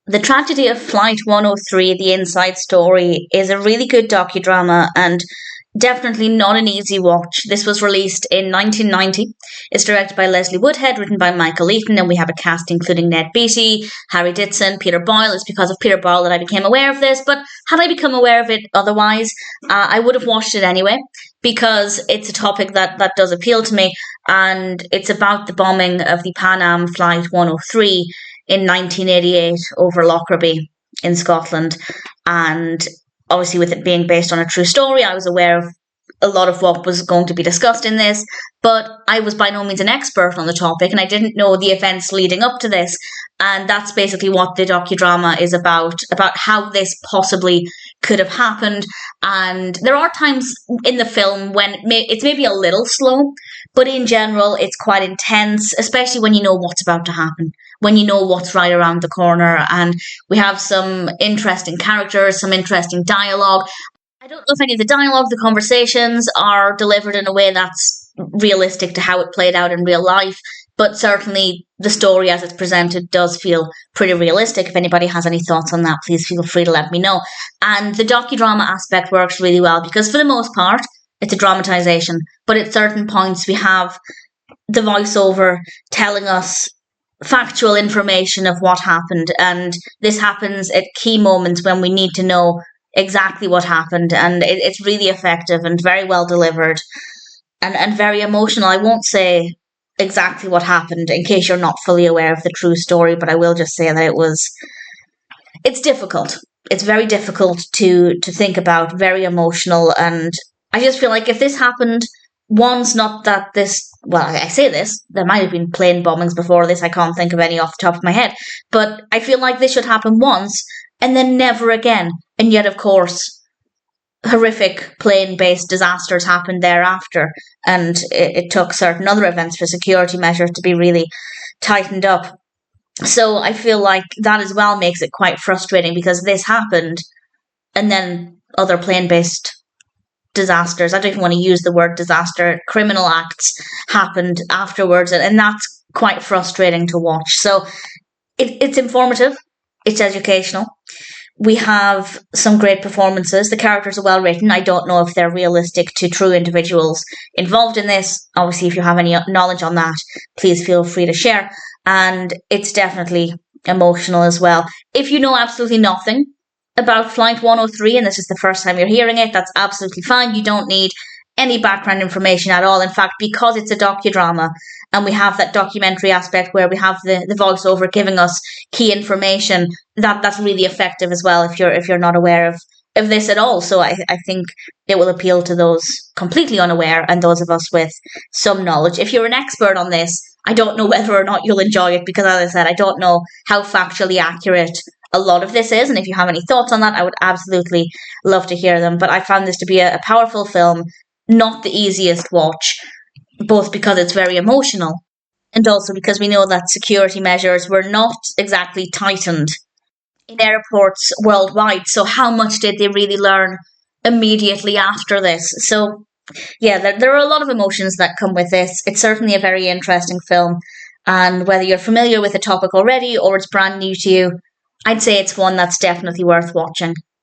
The Tragedy of Flight 103, The Inside Story, is a really good docudrama and definitely not an easy watch. This was released in 1990. It's directed by Leslie Woodhead, written by Michael Eaton, and we have a cast including Ned Beatty, Harry Ditson, Peter Boyle. It's because of Peter Boyle that I became aware of this, but had I become aware of it otherwise, I would have watched it anyway, because it's a topic that does appeal to me, and it's about the bombing of the Pan Am Flight 103 in 1988 over Lockerbie in Scotland. And obviously, with it being based on a true story, I was aware of a lot of what was going to be discussed in this, but I was by no means an expert on the topic, and I didn't know the events leading up to this. And that's basically what the docudrama is about how this possibly could have happened. And there are times in the film when it's maybe a little slow, but in general, it's quite intense, especially when you know what's about to happen, when you know what's right around the corner. And we have some interesting characters, some interesting dialogue. I don't know if any of the dialogue, the conversations are delivered in a way that's realistic to how it played out in real life, but certainly the story as it's presented does feel pretty realistic. If anybody has any thoughts on that, please feel free to let me know. And the docudrama aspect works really well because for the most part, it's a dramatization, but at certain points we have the voiceover telling us factual information of what happened, and this happens at key moments when we need to know exactly what happened, and it's really effective and very well delivered and very emotional. I won't say exactly what happened in case you're not fully aware of the true story, but I will just say that it's difficult. It's very difficult to think about, very emotional, and I just feel like if this happened once, not that this, well, I say this, there might have been plane bombings before this, I can't think of any off the top of my head, but I feel like this should happen once and then never again. And yet, of course, horrific plane-based disasters happened thereafter, and it took certain other events for security measures to be really tightened up. So I feel like that as well makes it quite frustrating because this happened, and then other plane-based disasters, I don't even want to use the word disaster, criminal acts happened afterwards, and that's quite frustrating to watch. So it's informative, it's educational. We have some great performances. The characters are well written. I don't know if they're realistic to true individuals involved in this. Obviously, if you have any knowledge on that, please feel free to share. And it's definitely emotional as well. If you know absolutely nothing about Flight 103 and this is the first time you're hearing it, that's absolutely fine. You don't need any background information at all. In fact, because it's a docudrama and we have that documentary aspect where we have the voiceover giving us key information, that's really effective as well if you're not aware of this at all. So I think it will appeal to those completely unaware and those of us with some knowledge. If you're an expert on this, I don't know whether or not you'll enjoy it because, as I said, I don't know how factually accurate a lot of this is, and if you have any thoughts on that, I would absolutely love to hear them. But I found this to be a powerful film, not the easiest watch, both because it's very emotional and also because we know that security measures were not exactly tightened in airports worldwide. So how much did they really learn immediately after this? So yeah, there are a lot of emotions that come with this. It's certainly a very interesting film, and whether you're familiar with the topic already or it's brand new to you, I'd say it's one that's definitely worth watching.